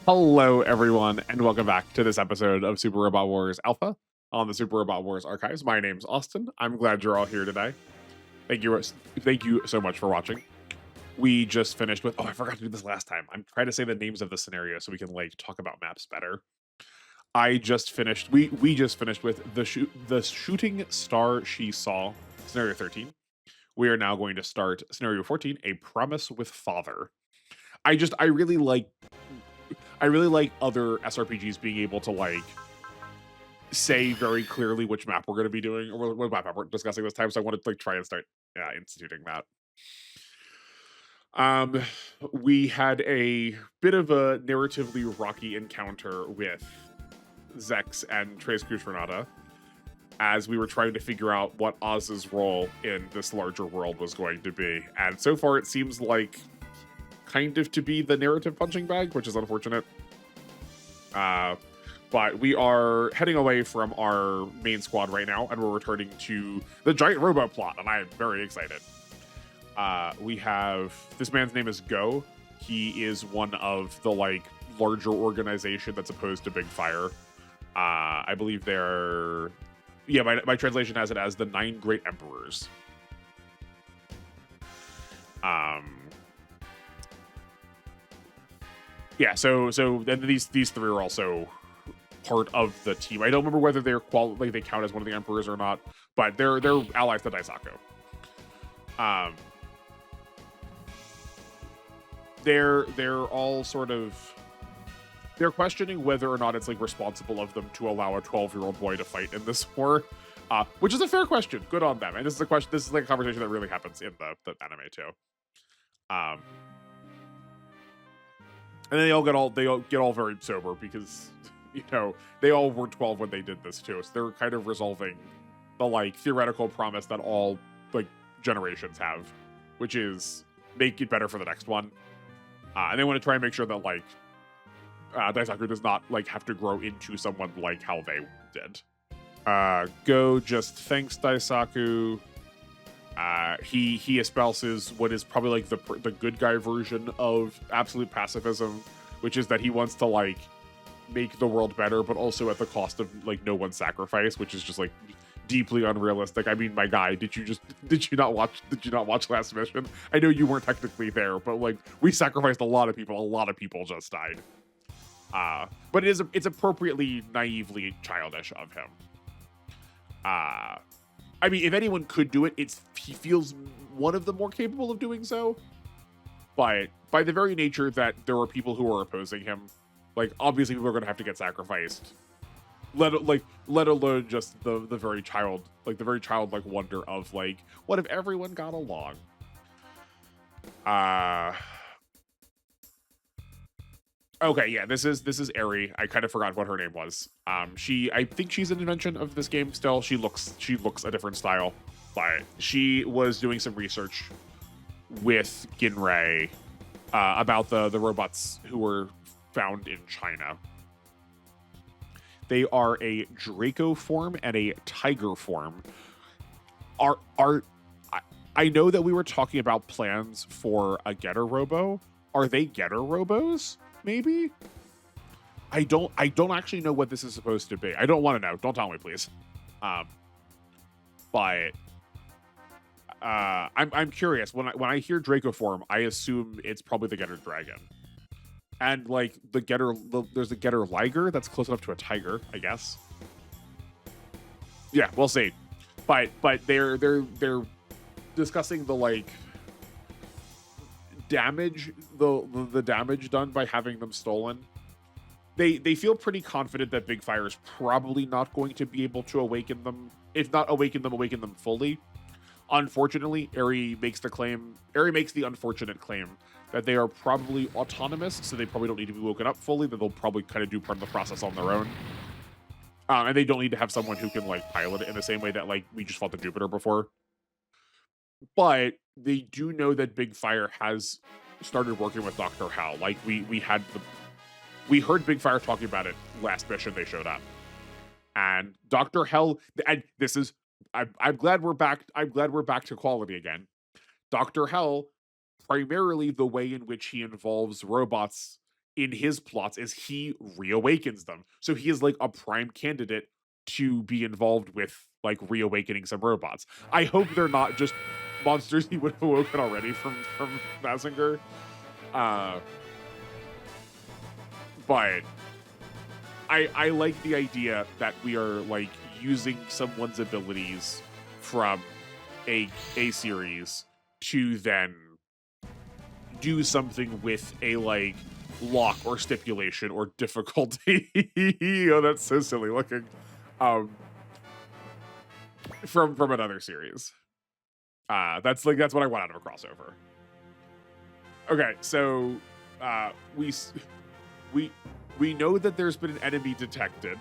Hello, everyone, and welcome back to this episode of Super Robot Wars Alpha on the Super Robot Wars Archives. My name's Austin. I'm glad you're all here today. Thank you so much for watching. We just finished with. Oh, I forgot to do this last time. I'm trying to say the names of the scenario so we can talk about maps better. I just finished. We just finished with the shooting star she saw, scenario 13. We are now going to start scenario 14, a promise with father. I really like other SRPGs being able to say very clearly which map we're going to be doing or what map we're discussing this time. So I wanted to try and start instituting that. We had a bit of a narratively rocky encounter with Zex and Tres Cruz Renata as we were trying to figure out what Oz's role in this larger world was going to be. And so far it seems like kind of to be the narrative punching bag, which is unfortunate. But we are heading away from our main squad right now, and we're returning to the giant robo plot, and I am very excited. We have this man's name is Go. He is one of the larger organization that's opposed to Big Fire. I believe they're my translation has it as the 9 Great Emperors. So then these 3 are also part of the team. I don't remember whether they're they count as one of the emperors or not, but they're allies to Daisaku. They're all sort of questioning whether or not it's responsible of them to allow a 12-year-old boy to fight in this war, which is a fair question. Good on them. And this is a question. This is a conversation that really happens in the anime too. And then they all get all very sober because they all were 12 when they did this too. So they're kind of resolving the theoretical promise that all generations have, which is make it better for the next one. And they want to try and make sure that Daisaku does not have to grow into someone like how they did. Go just thanks Daisaku. He espouses what is probably the good guy version of absolute pacifism, which is that he wants to make the world better, but also at the cost of no one's sacrifice, which is just deeply unrealistic. I mean, my guy, did you not watch Last Mission? I know you weren't technically there, but we sacrificed a lot of people. A lot of people just died. But it's appropriately naively childish of him. I mean, if anyone could do it, he feels one of the more capable of doing so. But by the very nature that there are people who are opposing him, obviously people are going to have to get sacrificed. Let alone just the very childlike wonder of what if everyone got along? Okay, yeah, this is Eri. I kind of forgot what her name was. I think she's an invention of this game still. She looks a different style, but she was doing some research with Ginrei about the robots who were found in China. They are a Draco form and a Tiger form. I know that we were talking about plans for a Getter Robo. Are they Getter Robos? Maybe? I don't actually know what this is supposed to be. I don't want to know. Don't tell me, please. But I'm curious. When I hear Draco form, I assume it's probably the Getter Dragon. And there's a Getter Liger that's close enough to a tiger, I guess. Yeah, we'll see. But they're discussing the damage, the damage done by having them stolen. They feel pretty confident that Big Fire is probably not going to be able to awaken them. If not awaken them fully. Unfortunately, Eri makes the unfortunate claim that they are probably autonomous, so they probably don't need to be woken up fully, that they'll probably kind of do part of the process on their own. And they don't need to have someone who can pilot it in the same way that we just fought the Jupiter before. But they do know that Big Fire has started working with Dr. Hal. We heard Big Fire talking about it last mission they showed up. And Dr. Hal, and this is I'm glad we're back. I'm glad we're back to quality again. Dr. Hell, primarily the way in which he involves robots in his plots is he reawakens them. So he is like a prime candidate to be involved with like reawakening some robots. I hope they're not just monsters he would have awoken already from Mazinger. Uh, but I like the idea that we are like using someone's abilities from a series to then do something with a like lock or stipulation or difficulty. Oh, that's so silly looking. From another series. That's what I want out of a crossover. Okay, so we we know that there's been an enemy detected,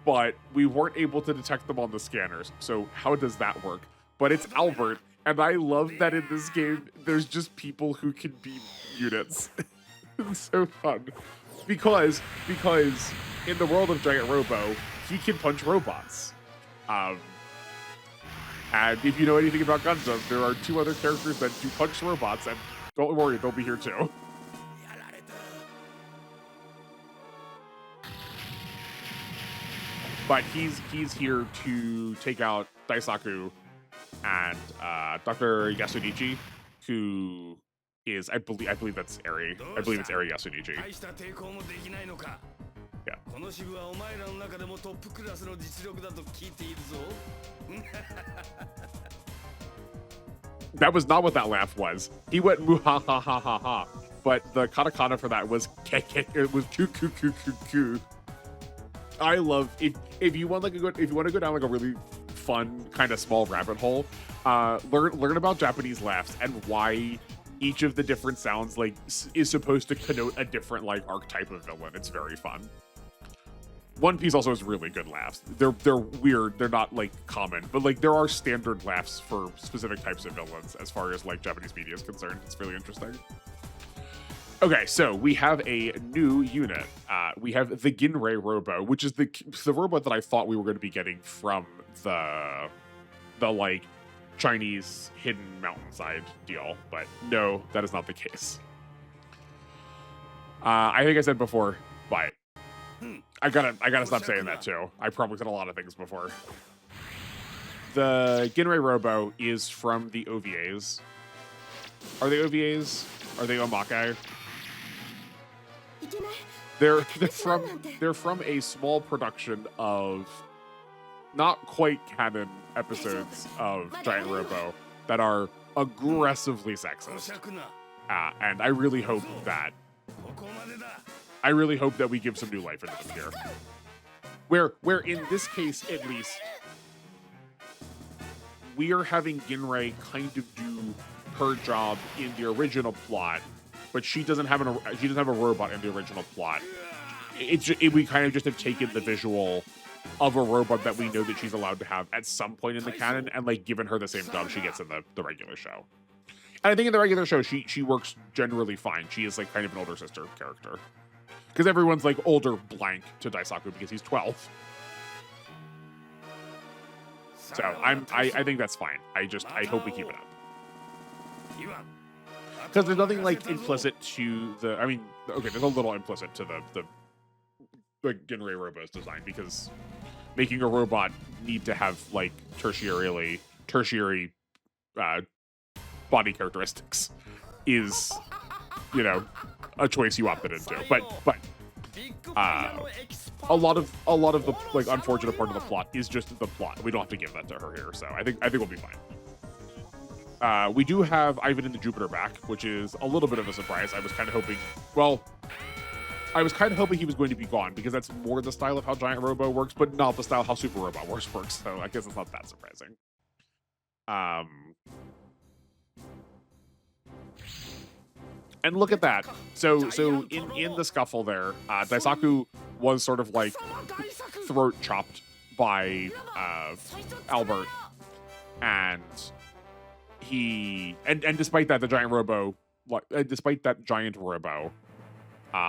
but we weren't able to detect them on the scanners. So how does that work? But it's Albert, and I love that in this game there's just people who can be units. It's so fun. Because in the world of Giant Robo, he can punch robots. And if you know anything about Gundam, there are 2 other characters that do punch robots, and don't worry, they'll be here too. But he's here to take out Daisaku and Dr. Yasunichi, who is I believe that's Eri. I believe it's Eri Yasunichi. Yeah. That was not what that laugh was. He went muhahahaha, but the katakana for that was it was ku. I love if you want to go down like a really fun kind of small rabbit hole, learn about Japanese laughs and why each of the different sounds like is supposed to connote a different like archetype of villain. It's very fun. One Piece also has really good laughs. They're weird. They're not like common, but like there are standard laughs for specific types of villains as far as like Japanese media is concerned. It's really interesting. Okay, so we have a new unit. We have the Ginrei Robo, which is the robot that I thought we were going to be getting from the like Chinese hidden mountainside deal, but no, that is not the case. I think I said before, but I gotta stop saying that too. I probably said a lot of things before. The Ginrei Robo is from the OVAs. Are they OVAs? Are they Omake? They're from a small production of not quite canon episodes of Giant Robo that are aggressively sexist. And I really hope that we give some new life into them here. Where in this case at least we are having Ginrei kind of do her job in the original plot, but she doesn't have a robot in the original plot. We kind of just have taken the visual of a robot that we know that she's allowed to have at some point in the canon and like given her the same job she gets in the regular show. And I think in the regular show she works generally fine. She is like kind of an older sister character. Because everyone's like older blank to Daisaku because he's 12. So I think that's fine. I hope we keep it up. Because there's nothing like implicit to the. I mean, okay, there's a little implicit to the Ginrei Robo's design because making a robot need to have like tertiary body characteristics is, you know, a choice you opted into. But a lot of the like unfortunate part of the plot is just the plot. We don't have to give that to her here, so I think we'll be fine. We do have Ivan and the Jupiter back, which is a little bit of a surprise. I was kind of hoping he was going to be gone because that's more the style of how Giant Robo works, but not the style how Super Robot works. So I guess it's not that surprising. And look at that. So in the scuffle there, Daisaku was sort of like throat chopped by Albert, and despite that, the Giant Robo,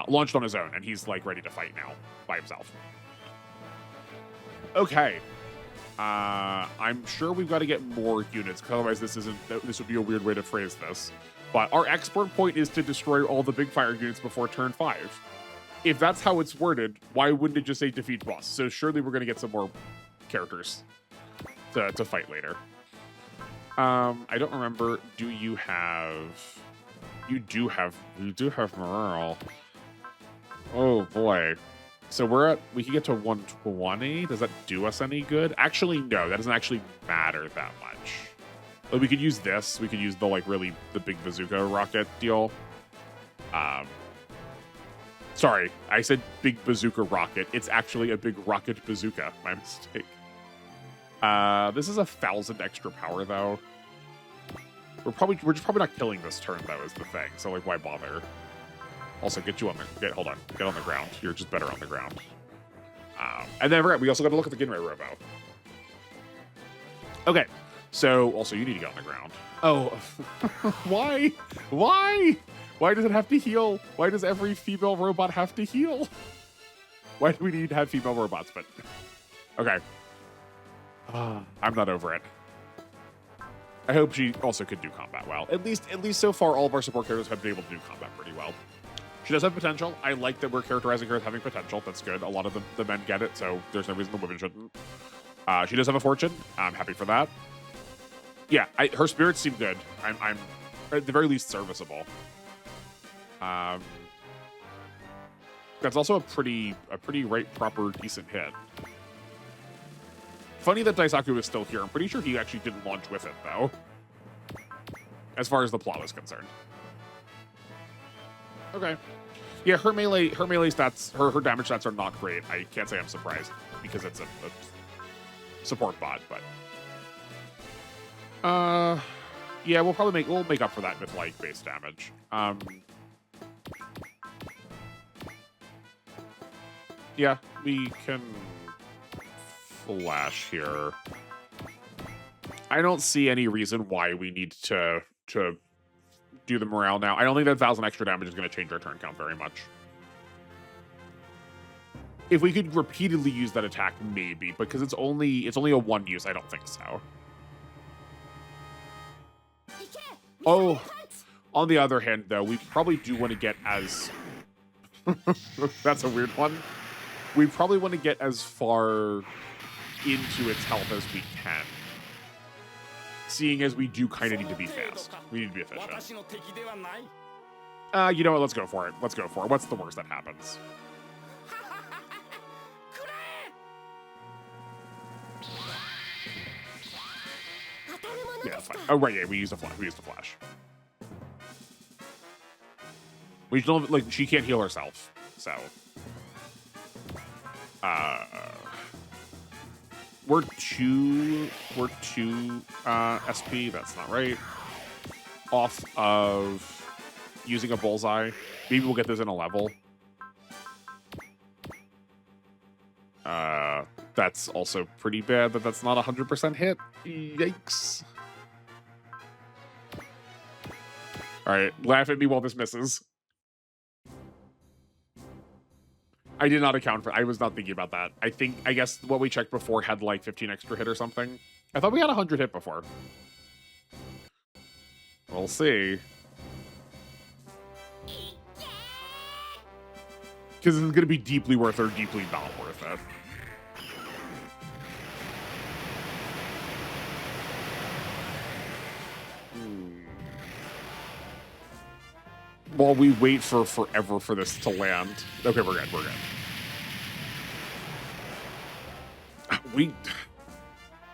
launched on his own, and he's like ready to fight now by himself. Okay. I'm sure we've got to get more units, because otherwise this would be a weird way to phrase this. But our export point is to destroy all the big fire units before turn 5. If that's how it's worded, why wouldn't it just say defeat boss? So surely we're going to get some more characters to fight later. I don't remember. Do you have... You do have morale. Oh boy. So we can get to 120. Does that do us any good? Actually, no, that doesn't actually matter that much. Like, we could use this. We could use the the big bazooka rocket deal. Sorry, I said big bazooka rocket. It's actually a big rocket bazooka. My mistake. This is 1,000 extra power though. We're just probably not killing this turn though, is the thing. So why bother? Also, get you on the hold on, get on the ground. You're just better on the ground. And then we also got to look at the Ginrei Robo. Okay, so also you need to get on the ground. Oh, why? Why does it have to heal? Why does every female robot have to heal? Why do we need to have female robots? But okay, I'm not over it. I hope she also could do combat well. At least so far, all of our support characters have been able to do combat pretty well. She does have potential. I like that we're characterizing her as having potential. That's good. A lot of the men get it, so there's no reason the women shouldn't. She does have a fortune. I'm happy for that. Yeah, her spirits seem good. I'm at the very least serviceable. That's also a pretty right proper decent hit. Funny that Daisaku is still here. I'm pretty sure he actually didn't launch with it though, as far as the plot is concerned. Okay. Yeah, her melee stats, her damage stats are not great. I can't say I'm surprised because it's a support bot, but yeah, we'll make up for that with base damage. Yeah, we can flash here. I don't see any reason why we need to do the morale now. I don't think that 1,000 extra damage is going to change our turn count very much. If we could repeatedly use that attack, maybe, because it's only a 1 use. I don't think so. Oh, on the other hand, though, we probably do want to get as... That's a weird one. We probably want to get as far into its health as we can. Seeing as we do kind of need to be fast. We need to be efficient. You know what? Let's go for it. Let's go for it. What's the worst that happens? Yeah, that's fine. Oh, right, yeah, we used a flash. We don't, she can't heal herself, so... We're two SP, that's not right. Off of using a bullseye. Maybe we'll get this in a level. That's also pretty bad that that's not 100% hit. Yikes. Alright, laugh at me while this misses. I did not account for it. I was not thinking about that. I guess what we checked before had 15 extra hit or something. I thought we had 100 hit before. We'll see. Because it's going to be deeply worth or deeply not worth it. While we wait for forever for this to land. Okay, we're good.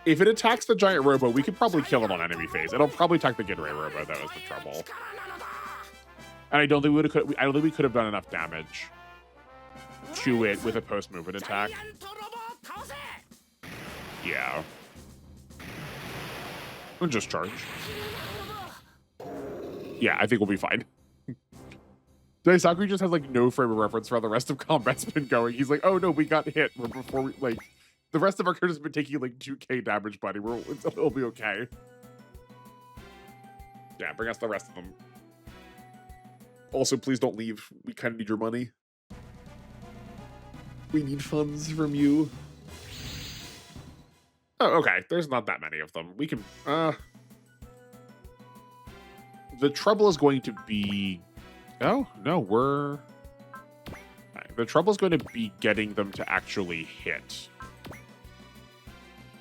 If it attacks the giant robo, we could probably kill it on enemy phase. It'll probably attack the Ginrei robo. That was the trouble. And I don't think we could have done enough damage to it with a post-movement attack. Yeah. We'll just charge. Yeah, I think we'll be fine. Daisaku just has no frame of reference for how the rest of combat's been going. He's like, oh no, we got hit before we the rest of our characters have been taking 2k damage, buddy. It'll be okay. Yeah, bring us the rest of them. Also, please don't leave. We kind of need your money. We need funds from you. Oh, okay. There's not that many of them. We can The trouble is going to be... Oh, no, we're... The trouble is going to be getting them to actually hit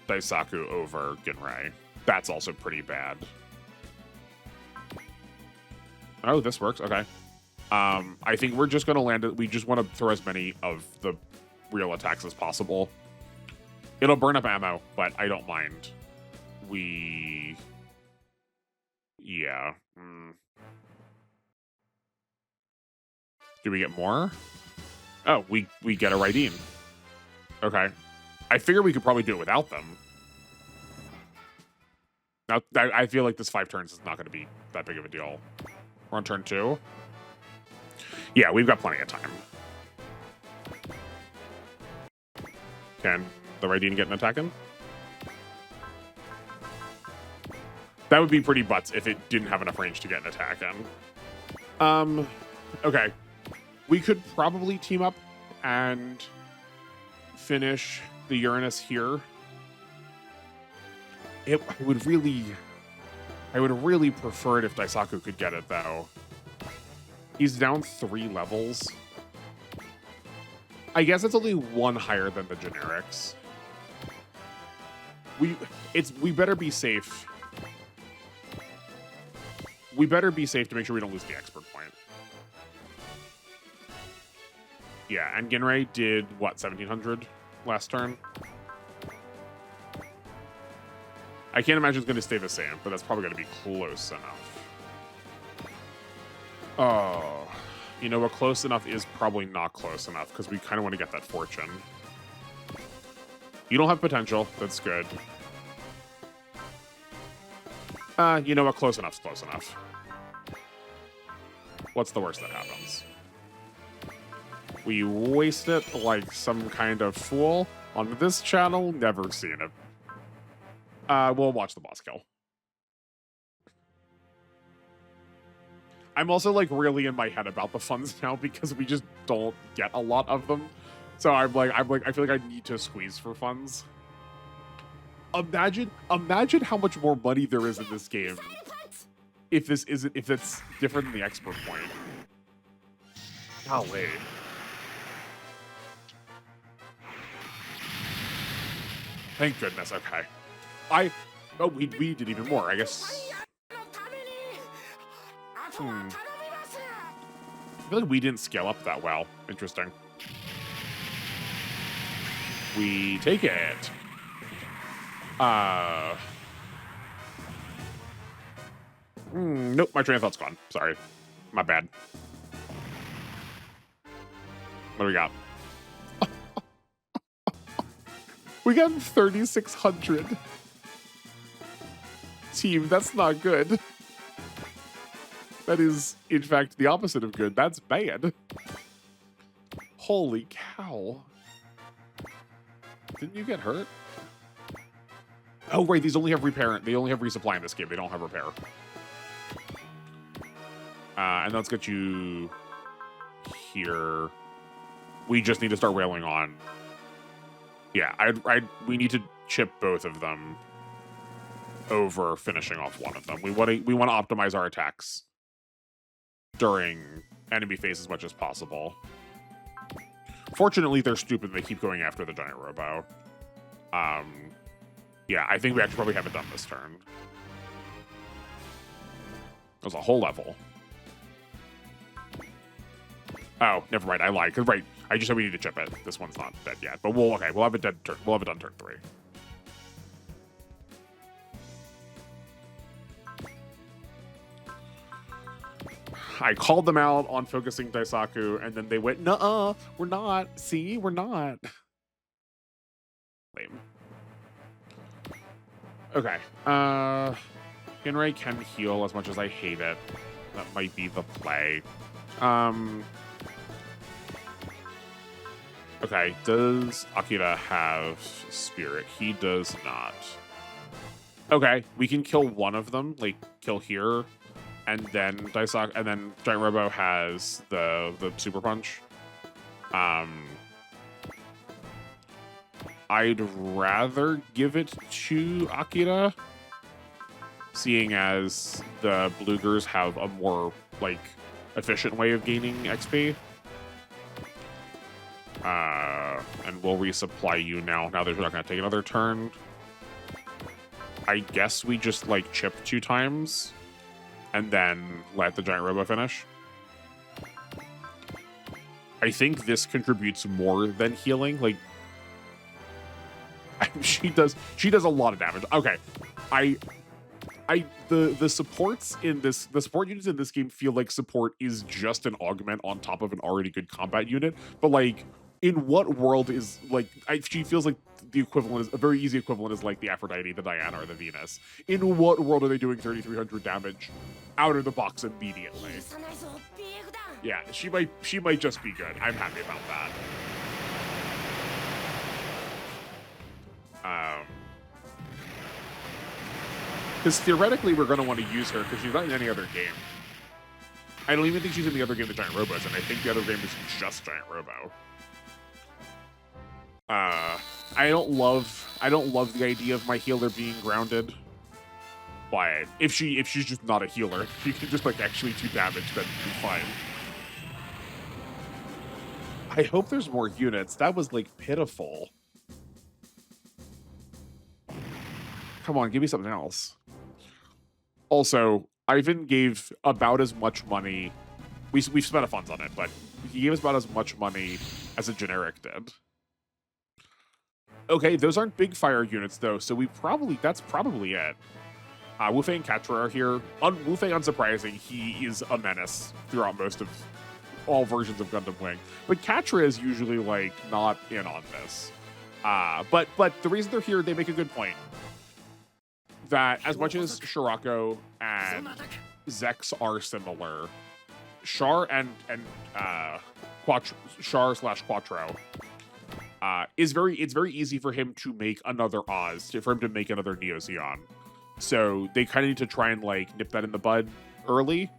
Daisaku over Ginrai. That's also pretty bad. Oh, this works. Okay. I think we're just going to land it. We just want to throw as many of the real attacks as possible. It'll burn up ammo, but I don't mind. Yeah. Do we get more? Oh, we get a Raideen. Okay. I figure we could probably do it without them. Now, I feel like this 5 turns is not going to be that big of a deal. We're on turn 2. Yeah, we've got plenty of time. Can the Raideen get an attack in? That would be pretty butts if it didn't have enough range to get an attack in. Okay. We could probably team up and finish the Uranus here. I would really prefer it if Daisaku could get it, though. He's down 3 levels. I guess it's only 1 higher than the generics. We better be safe. We better be safe to make sure we don't lose the expert point. Yeah, and Ginrai did, what, 1700 last turn? I can't imagine it's going to stay the same, but that's probably going to be close enough. Oh, you know what? Close enough is probably not close enough, because we kind of want to get that fortune. You don't have potential. That's good. You know what? Close enough's close enough. What's the worst that happens? We waste it like some kind of fool. On this channel, never seen it. We'll watch the boss kill. I'm also like really in my head about the funds now because we just don't get a lot of them. So I feel like I need to squeeze for funds. Imagine how much more money there is in this game if it's different than the expert point. Golly. Thank goodness. Okay. We did even more, I guess. I feel like we didn't scale up that well. Interesting. We take it. Nope, my train of thought's gone. Sorry. My bad. What do we got? We got 3,600. Team, that's not good. That is, in fact, the opposite of good. That's bad. Holy cow. Didn't you get hurt? Oh, right, these only have repair. They only have resupply in this game. They don't have repair. And let's get you here. We just need to start railing on. Yeah, we need to chip both of them over finishing off one of them. We want to optimize our attacks during enemy phase as much as possible. Fortunately, they're stupid and they keep going after the giant robo. Yeah, I think we actually probably have it done this turn. That was a whole level. Oh, never mind. I lied. Cause right, I just said we need to chip it. This one's not dead yet, but we'll have it dead turn. We'll have it done turn 3. I called them out on focusing Daisaku, and then they went, "Nuh-uh, we're not. See, we're not." Lame. Okay. Ginrai can heal as much as I hate it. That might be the play. Okay, does Akira have spirit? He does not. Okay, we can kill one of them, like kill here, and then Daisaku, and then Giant Robo has the super punch. I'd rather give it to Akira. seeing as the Bloogers have a more, like, efficient way of gaining XP. And we'll resupply you now that we're not going to take another turn. I guess we just, like, chip 2 times and then let the Giant Robo finish. I think this contributes more than healing. Like, she does a lot of damage. Okay. The supports in this, the support units in this game feel like support is just an augment on top of an already good combat unit. But, like, in what world is, like, she feels like the equivalent is a very easy equivalent is like the Aphrodite, the Diana, or the Venus. In what world are they doing 3,300 damage out of the box immediately? Yeah, she might just be good. I'm happy about that. Because theoretically we're going to want to use her because she's not in any other game. I don't even think she's in the other game the Giant Robo's, and I think the other game is just Giant Robo. I don't love the idea of my healer being grounded. But if she's just not a healer, she can just like actually do damage, that'd be fine. I hope there's more units. That was like pitiful. Come on, give me something else. Also, Ivan gave about as much money. We've spent a funds on it, but he gave us about as much money as a generic did. Okay, those aren't big fire units though, so that's probably it. Wu Fei and Catra are here. Wu Fei, unsurprising, he is a menace throughout most of all versions of Gundam Wing. But Catra is usually like not in on this. But the reason they're here, they make a good point. That as much as Shirako and Zex are similar, Char and Char/Quattro it's very easy for him to make another Oz, for him to make another Neo Zeon. So they kind of need to try and like nip that in the bud early.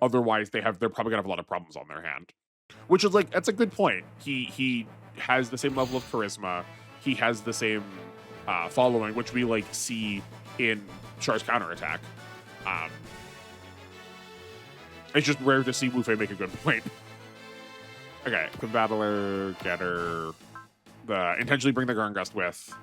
Otherwise, they're probably gonna have a lot of problems on their hand. Which is like, that's a good point. He has the same level of charisma. He has the same following, which we like see in Char's counterattack. It's just rare to see Wu Fei make a good point. Okay, the Battler, Getter, intentionally bring the Groan Gust with.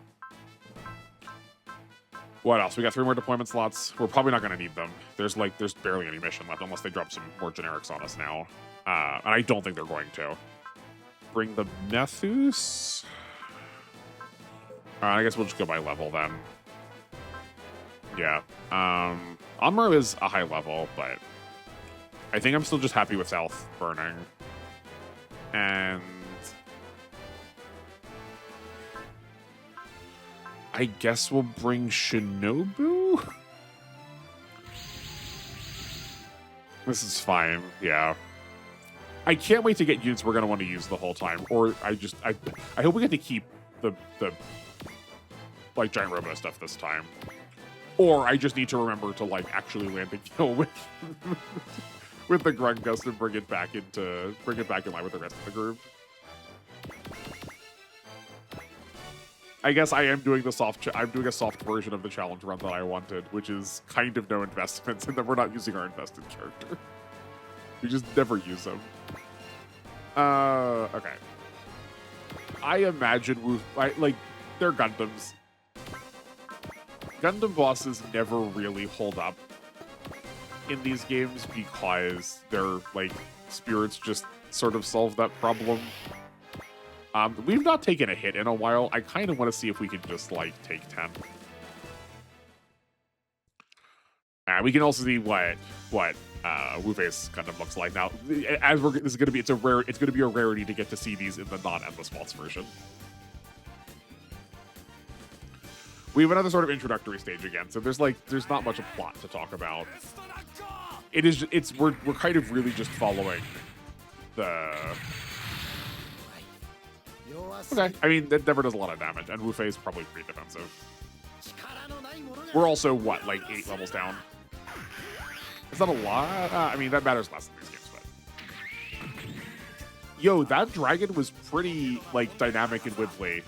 What else? We got 3 more deployment slots. We're probably not going to need them. There's barely any mission left unless they drop some more generics on us now. And I don't think they're going to. Bring the Nethus. I guess we'll just go by level then. Yeah. Amuro is a high level, but I think I'm still just happy with South burning. And I guess we'll bring Shinobu? This is fine, yeah. I can't wait to get units we're going to want to use the whole time. Or I hope we get to keep the like Giant Robo stuff this time. Or I just need to remember to like actually land the kill with the Groan Gust and bring it back in line with the rest of the group. I guess I am doing I'm doing a soft version of the challenge run that I wanted, which is kind of no investments, and then we're not using our invested character. We just never use them. Okay. I imagine they're Gundams. Gundam bosses never really hold up in these games because their like spirits just sort of solve that problem. We've not taken a hit in a while. I kind of want to see if we can just like take 10. We can also see what Wu Fei's Gundam looks like now. As it's going to be a rarity to get to see these in the non-Endless Waltz version. We have another sort of introductory stage again, so there's not much of plot to talk about. We're kind of really just following the. Okay, I mean that never does a lot of damage, and Wu Fei is probably pretty defensive. We're also what, like 8 levels down? Is that a lot? I mean that matters less in these games, but. Yo, that dragon was pretty like dynamic and wibbly.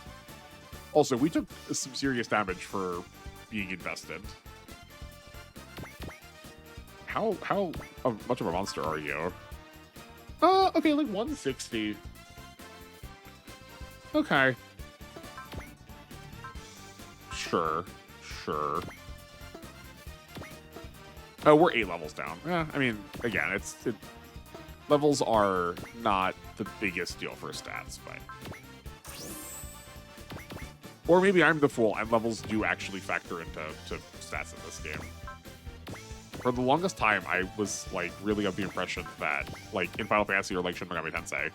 Also, we took some serious damage for being invested. how much of a monster are you? Okay, like 160. Okay. Sure. Oh, we're 8 levels down. Yeah, I mean, again, levels are not the biggest deal for stats, but... Or maybe I'm the fool, and levels do actually factor into stats in this game. For the longest time, I was, like, really of the impression that, like, in Final Fantasy or, like, Shin Megami Tensei,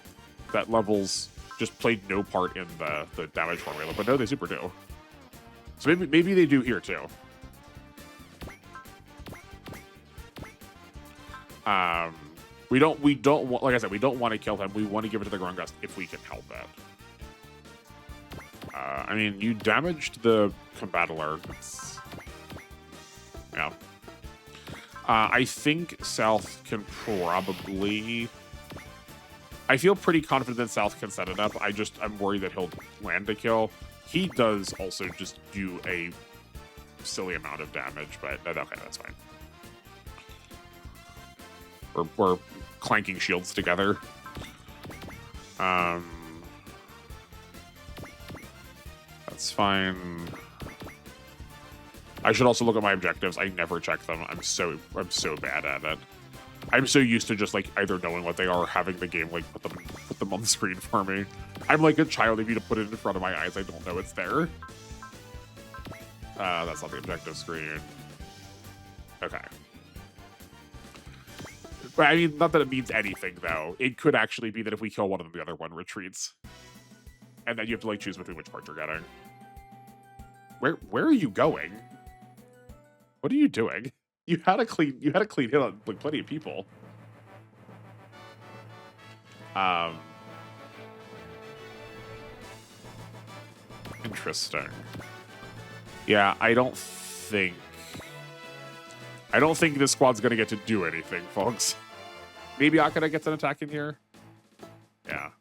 that levels just played no part in the damage formula, but no, they super do. So maybe they do here, too. We don't want, like I said, we don't want to kill him. We want to give it to the Groan Gust if we can help it. I mean, you damaged the Combattler. Yeah. I think South can probably... I feel pretty confident that South can set it up. I'm worried that he'll land a kill. He does also just do a silly amount of damage, but okay, that's fine. We're clanking shields together. That's fine. I should also look at my objectives. I never check them. I'm so bad at it. I'm so used to just like either knowing what they are or having the game like put them on the screen for me. I'm like a child. If you to put it in front of my eyes, I don't know it's there. That's not the objective screen. Okay. But I mean, not that it means anything though. It could actually be that if we kill one of them, the other one retreats. And then you have to like choose between which part you're getting. Where are you going? What are you doing? You had a clean hit on like plenty of people. Interesting. Yeah, I don't think this squad's gonna get to do anything, folks. Maybe Akira gets an attack in here. Yeah.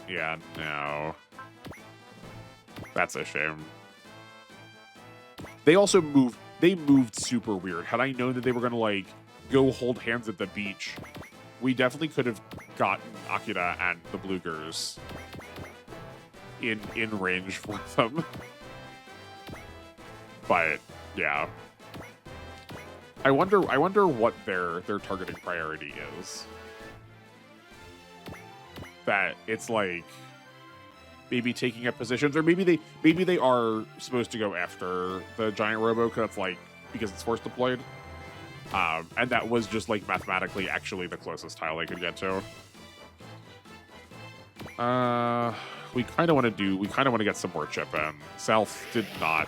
Yeah, no. That's a shame. They also moved super weird. Had I known that they were gonna like go hold hands at the beach, we definitely could have gotten Akira and the Blugers in range for them. But yeah. I wonder what their targeting priority is. That it's like maybe taking up positions, or maybe they are supposed to go after the giant robo because it's force deployed. And that was just like mathematically actually the closest tile they could get to. We kind of want to get some more chip in. South did not,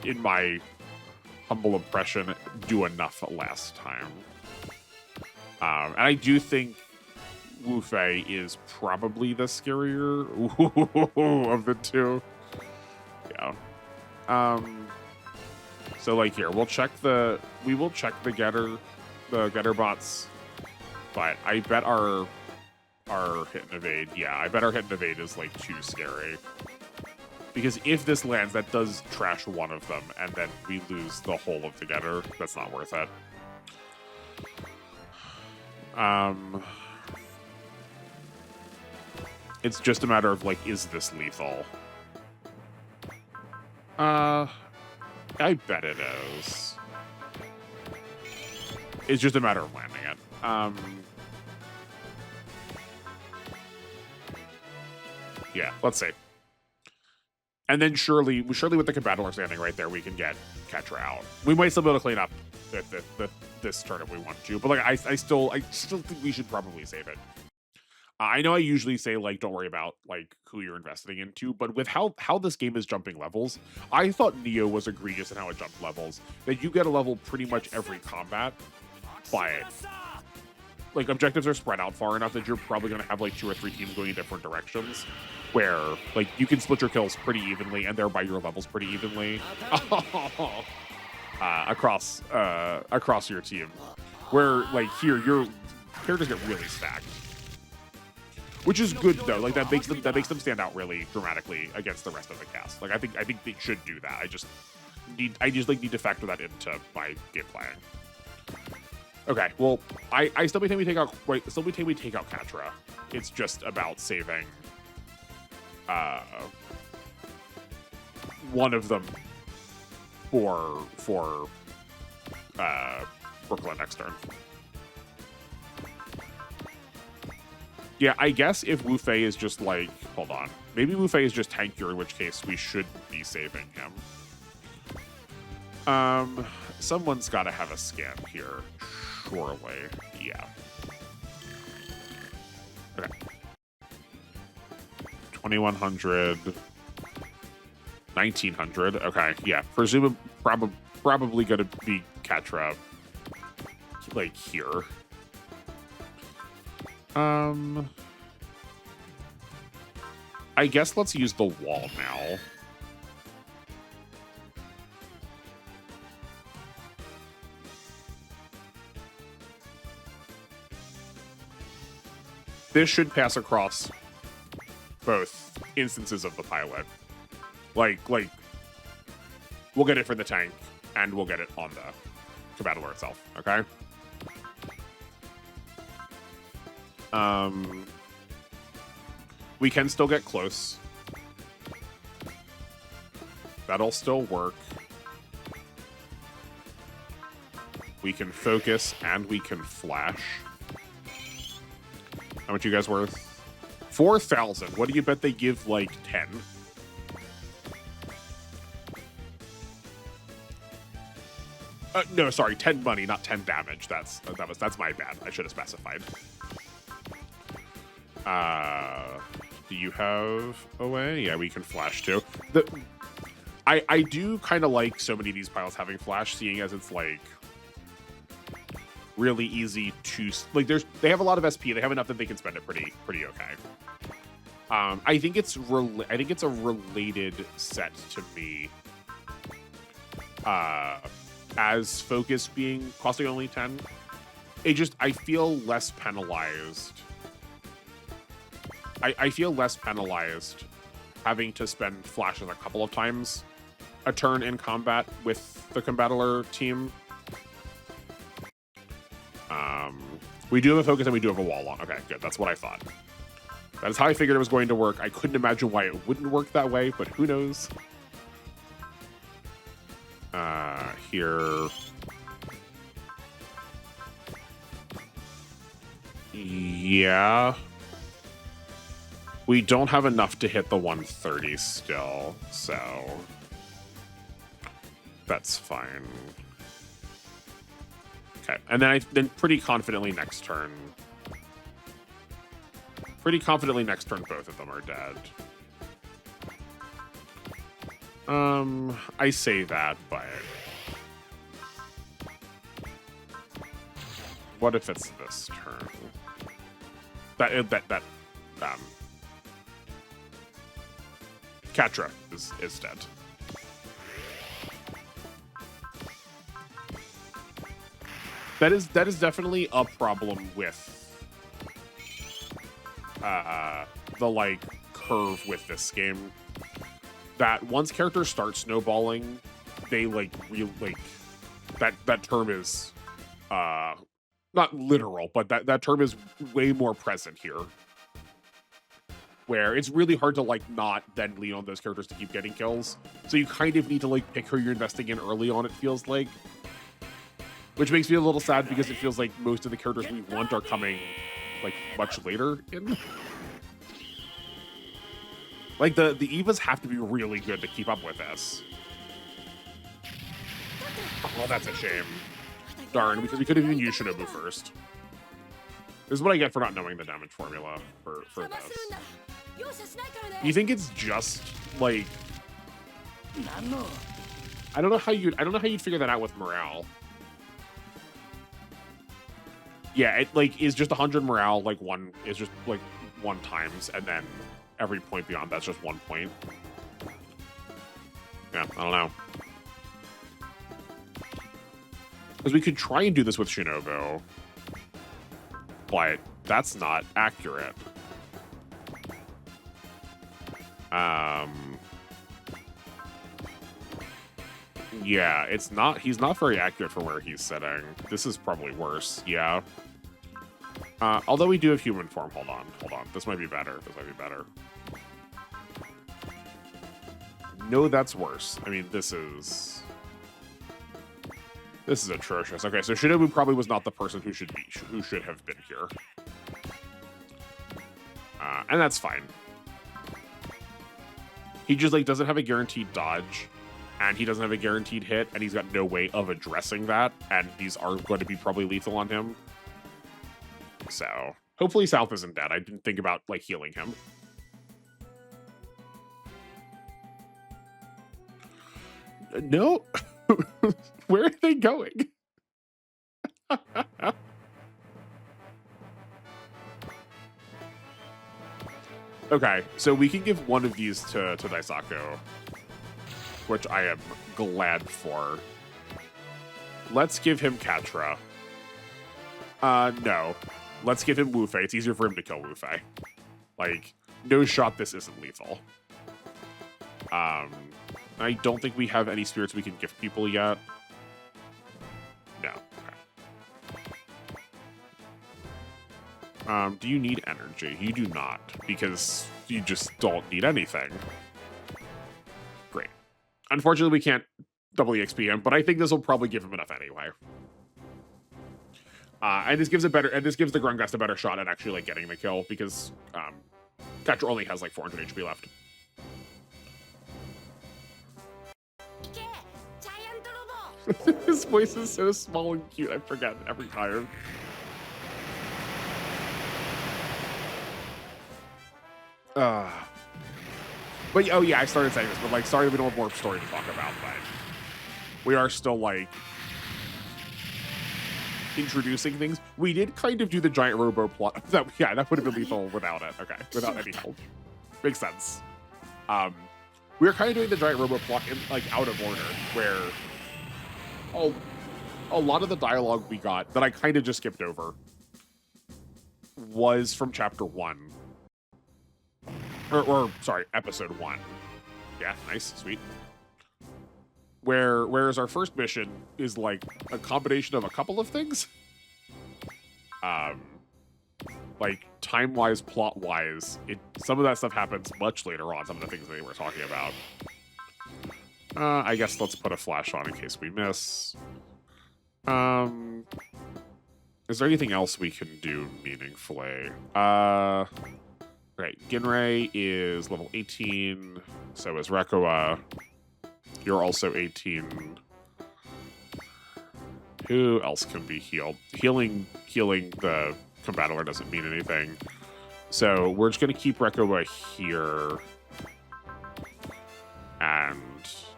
in my humble impression, do enough last time. And I do think Wu Fei is probably the scarier of the two. Yeah. So like here, we will check the getter bots, but I bet our hit and evade, yeah, I bet our hit and evade is like too scary. Because if this lands, that does trash one of them, and then we lose the whole of the getter. That's not worth it. It's just a matter of like, is this lethal? I bet it is. It's just a matter of landing it. Yeah, let's see. And then surely with the Combattler standing right there, we can get Ketra out. We might still be able to clean up this turn if we want to, but like I still think we should probably save it. I know I usually say like don't worry about like who you're investing into, but with how this game is jumping levels, I thought Neo was egregious in how it jumped levels. That you get a level pretty much every combat, but like objectives are spread out far enough that you're probably going to have like 2 or 3 teams going in different directions, where like you can split your kills pretty evenly and thereby your levels pretty evenly across your team. Where like here your characters get really stacked, which is good though. Like that makes them stand out really dramatically against the rest of the cast. Like I think they should do that. I just like need to factor that into my game planning. Okay, well, I still maintain we take out Katra. It's just about saving one of them for Brooklyn next turn. Yeah, I guess if Wu Fei is just like, hold on, maybe Wu Fei is just tankier, in which case we should be saving him. Someone's got to have a scan here, surely. Yeah. Okay. 2100, 1900. Okay, yeah. Presumably, probably gonna be Katra, like here. I guess let's use the wall now. This should pass across both instances of the pilot. Like, we'll get it for the tank, and we'll get it on the combattler itself, okay? We can still get close. That'll still work. We can focus, and we can flash. How much you guys worth? 4,000. What do you bet they give, like, 10? No, sorry, 10 money, not 10 damage. That's my bad. I should have specified. Do you have a way? Yeah, we can flash too. I do kind of like so many of these pilots having flash, seeing as it's like really easy to like. They have a lot of SP. They have enough that they can spend it pretty okay. I think it's a related set to me. As focus being costing only 10, I feel less penalized. I feel less penalized having to spend flashes a couple of times a turn in combat with the combattler team. We do have a focus and we do have a wall on. Okay, good. That's what I thought. That is how I figured it was going to work. I couldn't imagine why it wouldn't work that way, but who knows? Here. Yeah. We don't have enough to hit the 130 still, so that's fine. Okay, and then pretty confidently next turn. Both of them are dead. I say that, but what if it's this turn? Katra is dead. That is definitely a problem with the like curve with this game. That once characters start snowballing, they like that term is not literal, but that term is way more present here. Where it's really hard to like not then lean on those characters to keep getting kills. So you kind of need to like pick who you're investing in early on, it feels like. Which makes me a little sad because it feels like most of the characters we want are coming like much later in. Like the Evas have to be really good to keep up with this. Well, that's a shame. Darn, because we could have even used Shinobu first. This is what I get for not knowing the damage formula for this. You think it's just like I don't know how you'd figure that out with morale. Yeah, it like is just 100 morale, like one is just like 1 times, and then every point beyond that's just 1 point. Yeah, I don't know. Because we could try and do this with Shinobu, but that's not accurate. Yeah, he's not very accurate for where he's sitting. This is probably worse, yeah. Although we do have human form. Hold on. This might be better. No, that's worse. I mean, this is atrocious. Okay, so Shinobu probably was not the person who should have been here. And that's fine. He just like doesn't have a guaranteed dodge, and he doesn't have a guaranteed hit, and he's got no way of addressing that, and these are going to be probably lethal on him. So hopefully South isn't dead. I didn't think about like healing him. No. Where are they going? Okay, so we can give one of these to Daisaku, which I am glad for. Let's give him Katra. No. Let's give him Wu-Fei. It's easier for him to kill Wu-Fei. Like, no shot this isn't lethal. I don't think we have any spirits we can gift people yet. No. Okay. Do you need energy? You do not, because you just don't need anything. Great. Unfortunately, we can't double EXP him, but I think this will probably give him enough anyway. And this gives the Grungast a better shot at actually like getting the kill, because Tetra only has like 400 HP left. His voice is so small and cute, I forget every time. But oh yeah, I started saying this, but like, sorry we don't have more story to talk about, but we are still like introducing things. We did kind of do the giant robo plot. That would have been lethal without it. Okay, without any help. Makes sense. We're kind of doing the giant robo plot in like out of order, where a lot of the dialogue we got that I kind of just skipped over was from chapter 1. Or sorry, episode 1. Yeah, nice, sweet. Whereas our first mission is like a combination of a couple of things. Like time-wise, plot-wise, some of that stuff happens much later on, some of the things they were talking about. I guess let's put a flash on in case we miss. Is there anything else we can do meaningfully? Right, Ginrei is level 18, so is Rekoa. You're also 18. Who else can be healed? Healing the combattler doesn't mean anything. So we're just going to keep Rekoa here and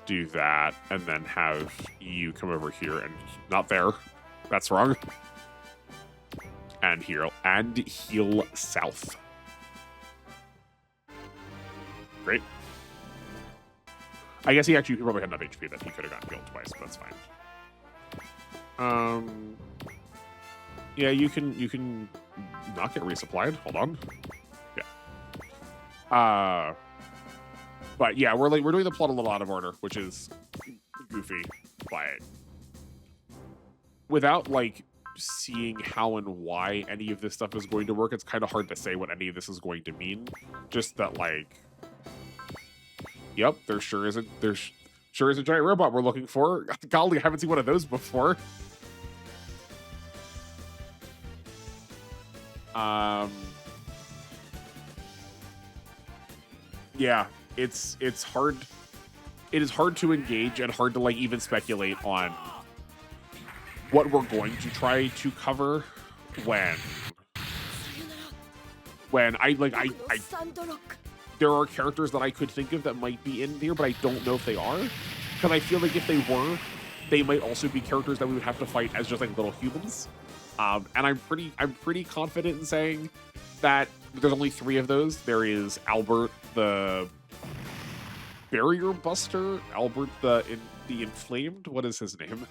do that, and then have you come over here and not there. That's wrong. And heal south. Great. I guess he probably had enough HP that he could have gotten healed twice, but that's fine. Yeah, you can not get resupplied. Hold on. Yeah. But yeah, we're doing the plot a little out of order, which is goofy, but without like seeing how and why any of this stuff is going to work, it's kind of hard to say what any of this is going to mean. Just that like, yep, there sure is a giant robot we're looking for. Golly, I haven't seen one of those before. Yeah, it's hard. It is hard to engage and hard to like even speculate on what we're going to try to cover when I there are characters that I could think of that might be in there, but I don't know if they are, because I feel like if they were, they might also be characters that we would have to fight as just like little humans. And I'm pretty confident in saying that there's only 3 of those. There is Albert the Barrier Buster, Albert the Inflamed. What is his name?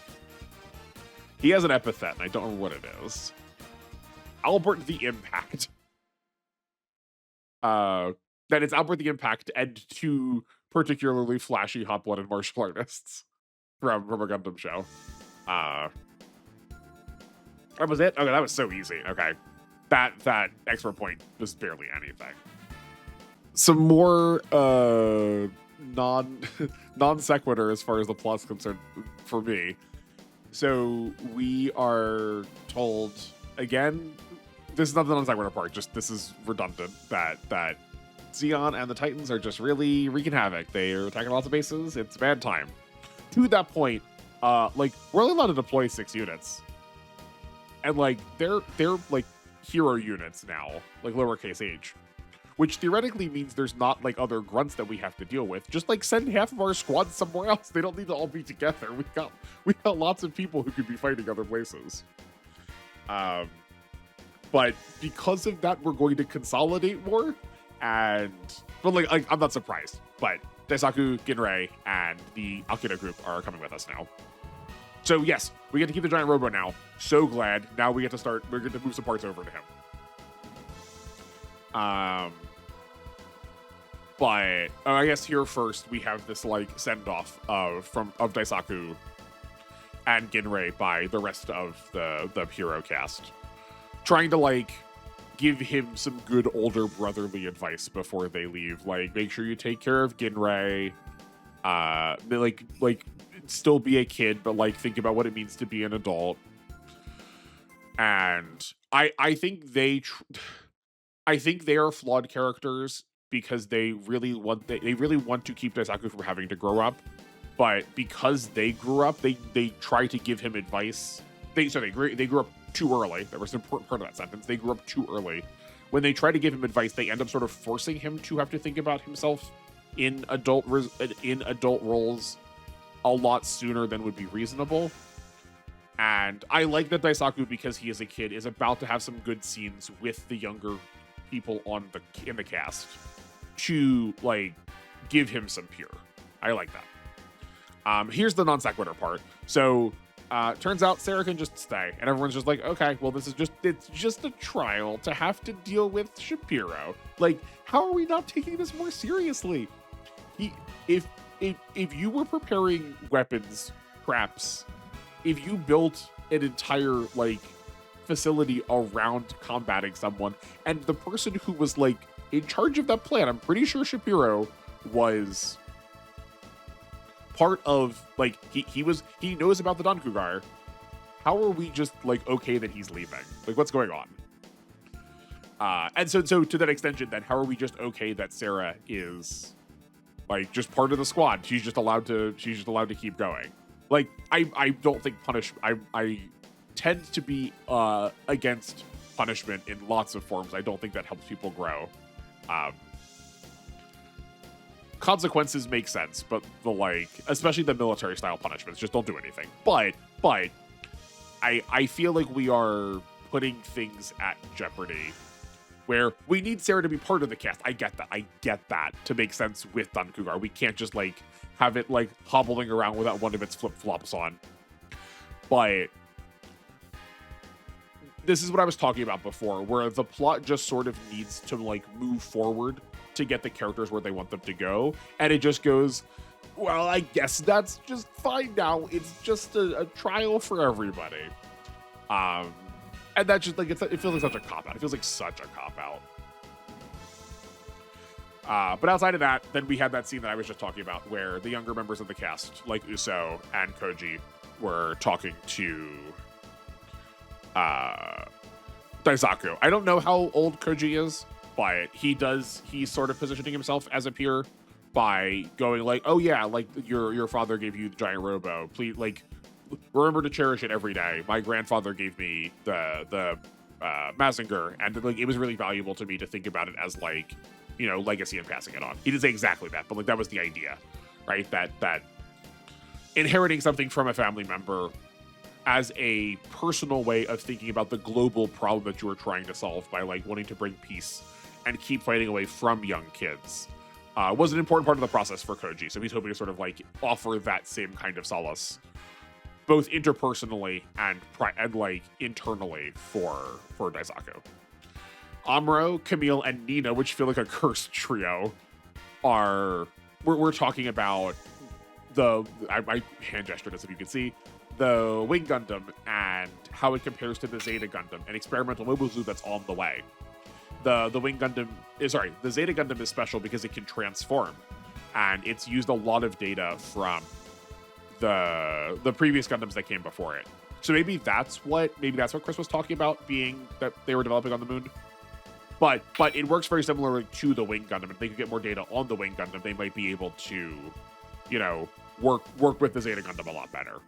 He has an epithet, and I don't remember what it is. Albert the Impact. Then it's Albert the Impact and 2 particularly flashy hot-blooded martial artists. from a Gundam show. That was it? Okay, that was so easy. Okay. That expert point was barely anything. Some more non sequitur as far as the plot's concerned for me. So we are told again, this is not the non sequitur part, just this is redundant, that Zeon and the Titans are just really wreaking havoc. They are attacking lots of bases. It's a bad time. To that point, we're only allowed to deploy 6 units. And they're like hero units now, like lowercase h. Which theoretically means there's not other grunts that we have to deal with. Just send half of our squad somewhere else. They don't need to all be together. We got lots of people who could be fighting other places. But because of that, we're going to consolidate more. I'm not surprised. But Daisaku, Ginrei, and the Akira group are coming with us now. So yes, we get to keep the giant robo now. So glad. Now we get to start. We're going to move some parts over to him. But I guess here first we have this send off of Daisaku and Ginrei by the rest of the hero cast, trying to give him some good older brotherly advice before they leave. Make sure you take care of Ginrei. Still be a kid, but think about what it means to be an adult. And I think they are flawed characters because they really want to keep Daisaku from having to grow up. But because they grew up, they try to give him advice. They grew up too early. That was an important part of that sentence. They grew up too early. When they try to give him advice, they end up sort of forcing him to have to think about himself in adult roles a lot sooner than would be reasonable. And I like that Daisaku, because he is a kid, is about to have some good scenes with the younger people in the cast to give him some pure. I like that. Here's the non sequitur part. So turns out Sarah can just stay, and everyone's just okay, well, it's just a trial to have to deal with Shapiro. How are we not taking this more seriously? If you were preparing weapons, traps, if you built an entire facility around combating someone, and the person who was in charge of that plan, I'm pretty sure Shapiro was part of he knows about the Dankugar. How are we just okay that he's leaving? What's going on? And so to that extension, then how are we just okay that Sarah is just part of the squad? She's just allowed to keep going. I don't think I tend to be against punishment in lots of forms. I don't think that helps people grow. Consequences make sense, but especially the military style punishments, just don't do anything. But I feel we are putting things at jeopardy where we need Sarah to be part of the cast. I get that to make sense with Dankugar. We can't just have it hobbling around without one of its flip-flops on. But this is what I was talking about before, where the plot just sort of needs to move forward to get the characters where they want them to go, and it just goes, well, I guess that's just fine now. It's just a trial for everybody. And that's just it feels like such a cop-out. It feels like such a cop-out. But outside of that, then we had that scene that I was just talking about where the younger members of the cast, like Uso and Koji, were talking to Daisaku. I don't know how old Koji is, but he's sort of positioning himself as a peer by going oh yeah, your father gave you the giant robo. Please, remember to cherish it every day. My grandfather gave me the Mazinger, and it was really valuable to me to think about it as legacy and passing it on. He didn't say exactly that, but that was the idea, right? That inheriting something from a family member as a personal way of thinking about the global problem that you were trying to solve by wanting to bring peace and keep fighting away from young kids was an important part of the process for Koji. So he's hoping to sort of offer that same kind of solace, both interpersonally and internally for Daisaku. Amuro, Camille, and Nina, which feel like a cursed trio, we're talking about I hand gestured as if you can see, the Wing Gundam and how it compares to the Zeta Gundam, an experimental mobile suit that's on the way. The Wing Gundam, the Zeta Gundam is special because it can transform, and it's used a lot of data from the previous Gundams that came before it. So maybe that's what Chris was talking about, being that they were developing on the moon. But it works very similarly to the Wing Gundam. If they could get more data on the Wing Gundam, they might be able to, work with the Zeta Gundam a lot better.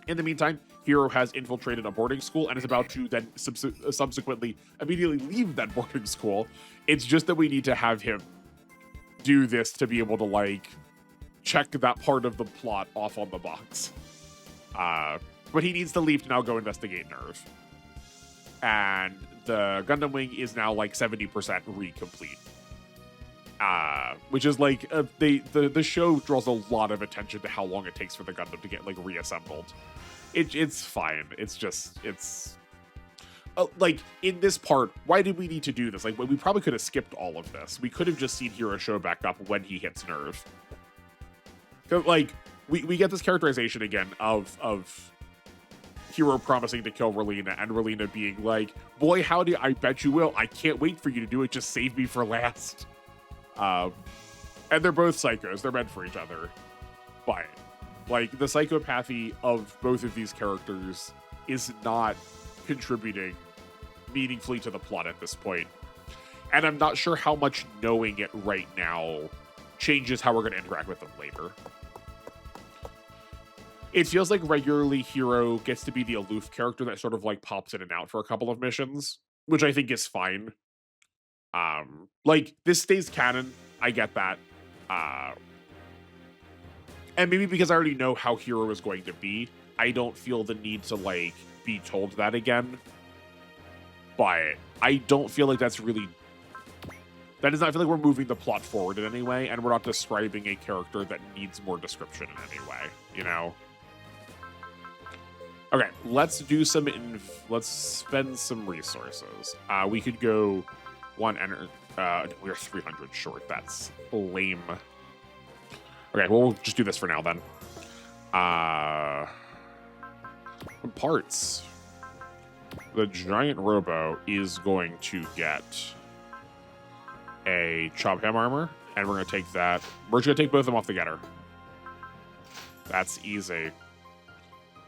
In the meantime, Hero has infiltrated a boarding school and is about to then subsequently immediately leave that boarding school. It's just that we need to have him do this to be able to, check that part of the plot off on the box. But he needs to leave to now go investigate Nerve. And the Gundam Wing is now 70% recomplete. Which is the show draws a lot of attention to how long it takes for the Gundam to get reassembled. It's fine. It's just in this part, why did we need to do this? We probably could have skipped all of this. We could have just seen Hero show back up when he hits Nerve. We get this characterization again of Hero promising to kill Relina, and Relina being boy, howdy, I bet you will. I can't wait for you to do it. Just save me for last. And they're both psychos. They're meant for each other. But, the psychopathy of both of these characters is not contributing meaningfully to the plot at this point. And I'm not sure how much knowing it right now changes how we're going to interact with them later. It feels like regularly Hero gets to be the aloof character that sort of pops in and out for a couple of missions, which I think is fine. This stays canon. I get that. And maybe because I already know how Hero is going to be, I don't feel the need to be told that again. But I don't feel like that's really... That does not feel like we're moving the plot forward in any way, and we're not describing a character that needs more description in any way, Okay, let's do let's spend some resources. We could go we're 300 short. That's lame. Okay, well, we'll just do this for now then. Parts. The giant robo is going to get a chop ham armor, and we're going to take that. We're just going to take both of them off the getter. That's easy.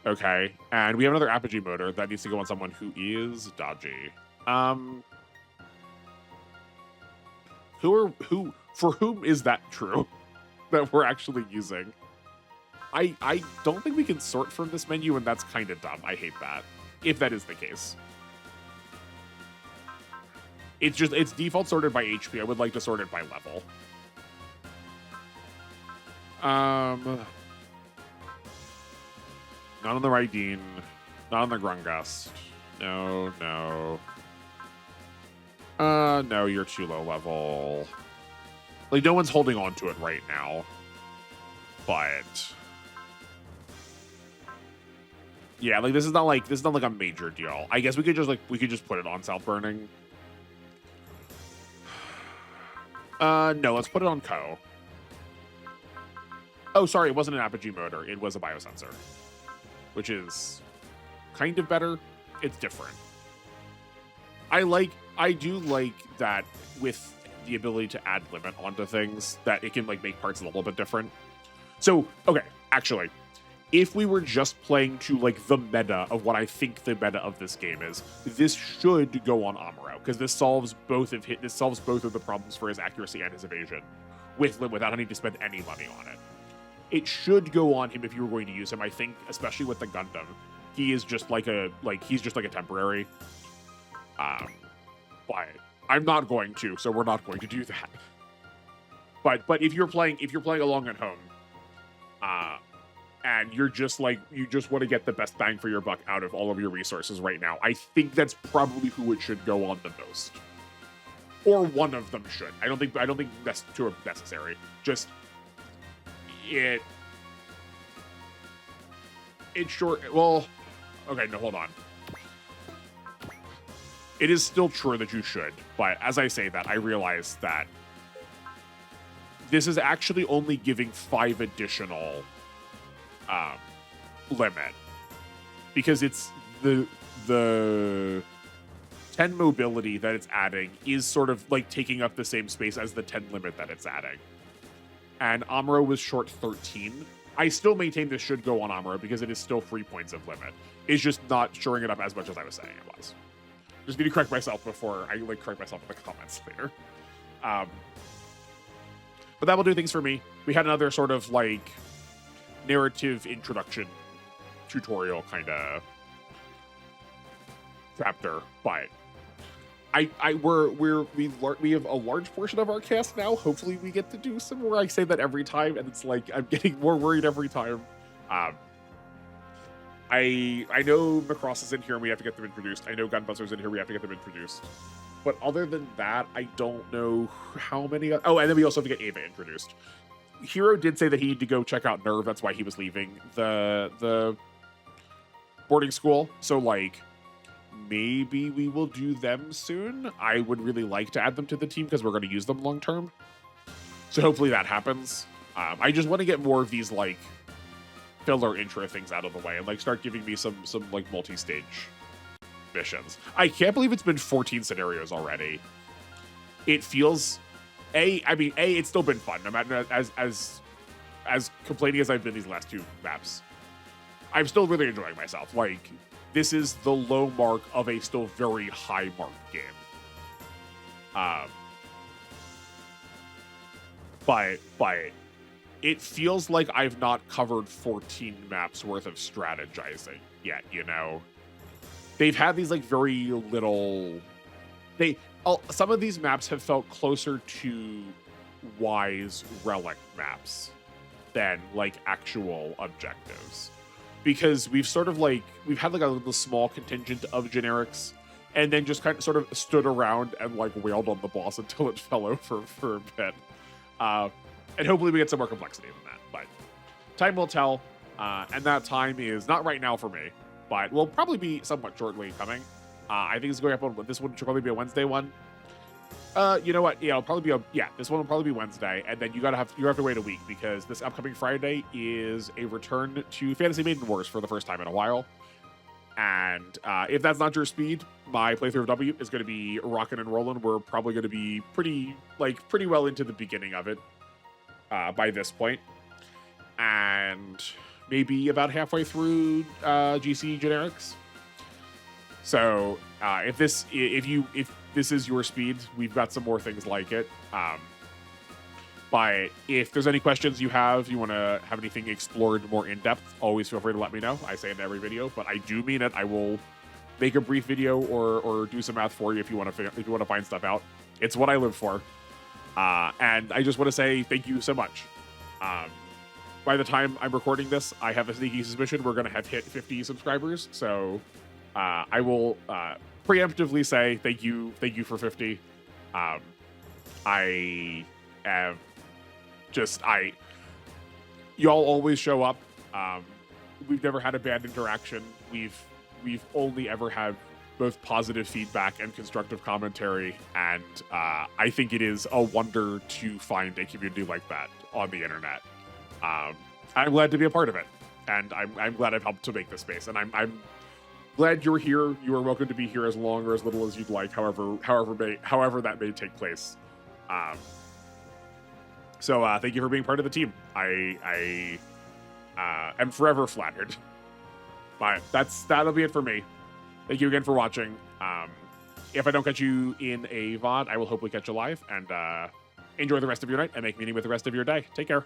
Okay, and we have another apogee motor that needs to go on someone who is dodgy. For whom is that true? That we're actually using? I don't think we can sort from this menu, and that's kind of dumb. I hate that. If that is the case. It's default sorted by HP. I would like to sort it by level. Not on the Raideen. Not on the Grungust. No. No, you're too low level. No one's holding on to it right now. But yeah, this is not a major deal. I guess we could just put it on South Burning. No, let's put it on Ko. Oh, sorry, it wasn't an apogee motor. It was a biosensor, which is kind of better. It's different. I do like that with the ability to add limit onto things, that it can make parts a little bit different. So, okay, actually, if we were just playing to the meta of what I think the meta of this game is, this should go on Amuro, because this solves both of the problems for his accuracy and his evasion without having to spend any money on it. It should go on him if you were going to use him. I think, especially with the Gundam, he is just he's just a temporary. But I'm not going to, so we're not going to do that. But if you're playing along at home, and you just want to get the best bang for your buck out of all of your resources right now, I think that's probably who it should go on the most. Or one of them should. I don't think that's too necessary. Just it sure. Well, okay, no, hold on. It is still true that you should, but as I say that, I realize that this is actually only giving 5 additional limit, because it's the 10 mobility that it's adding is sort of like taking up the same space as the 10 limit that it's adding. And Amuro was short 13. I still maintain this should go on Amuro because it is still 3 points of limit. It's just not shoring it up as much as I was saying it was. Just need to correct myself before I like correct myself in the comments later. But that will do things for me. We had another sort of like narrative introduction tutorial kind of chapter, but we have a large portion of our cast now. Hopefully we get to do some more. I say that every time, and it's like I'm getting more worried every time. I know Macross is in here and we have to get them introduced. I know Gunbuster's in here, we have to get them introduced. But other than that, I don't know how many. Oh, and then we also have to get Ava introduced. Hero did say that he needed to go check out Nerve. That's why he was leaving the boarding school. So like, maybe we will do them soon. I would really like to add them to the team because we're going to use them long term. So hopefully that happens. I just want to get more of these like filler intro things out of the way and like start giving me some like multi-stage missions. I can't believe it's been 14 scenarios already. It feels it's still been fun no matter as complaining as I've been these last 2 maps. I'm still really enjoying myself. Like, this is the low mark of a still very high mark game. But it feels like I've not covered 14 maps worth of strategizing yet, you know? They've had these like very little... some of these maps have felt closer to Wise Relic maps than like actual objectives. Because we've sort of like, we've had like a little small contingent of generics and then just kind of sort of stood around and like wailed on the boss until it fell over for a bit. And hopefully we get some more complexity than that, but time will tell. And that time is not right now for me, but will probably be somewhat shortly coming. I think it's going up on, this one should probably be a Wednesday one. You know what? Yeah, it'll probably be this one will probably be Wednesday, and then you have to wait a week because this upcoming Friday is a return to Fantasy Maiden Wars for the first time in a while. And if that's not your speed, my playthrough of W is going to be rocking and rolling. We're probably going to be pretty well into the beginning of it by this point, and maybe about halfway through GC generics. So if this is your speed, we've got some more things like it. But if there's any questions you want to have anything explored more in depth, always feel free to let me know. I say it in every video, but I do mean it. I will make a brief video or do some math for you if you want to find stuff out. It's what I live for. And I just want to say thank you so much. By the time I'm recording this, I have a sneaky suspicion we're going to have hit 50 subscribers. So I will preemptively say thank you for 50. Y'all always show up. We've never had a bad interaction. We've only ever had both positive feedback and constructive commentary, and I think it is a wonder to find a community like that on the internet. I'm glad to be a part of it, and I'm glad I've helped to make this space, and I'm glad you're here. You are welcome to be here as long or as little as you'd like, however that may take place. So thank you for being part of the team. I am forever flattered. But that'll be it for me. Thank you again for watching. If I don't catch you in a VOD, I will hopefully catch you live, and enjoy the rest of your night and make meaning with the rest of your day. Take care.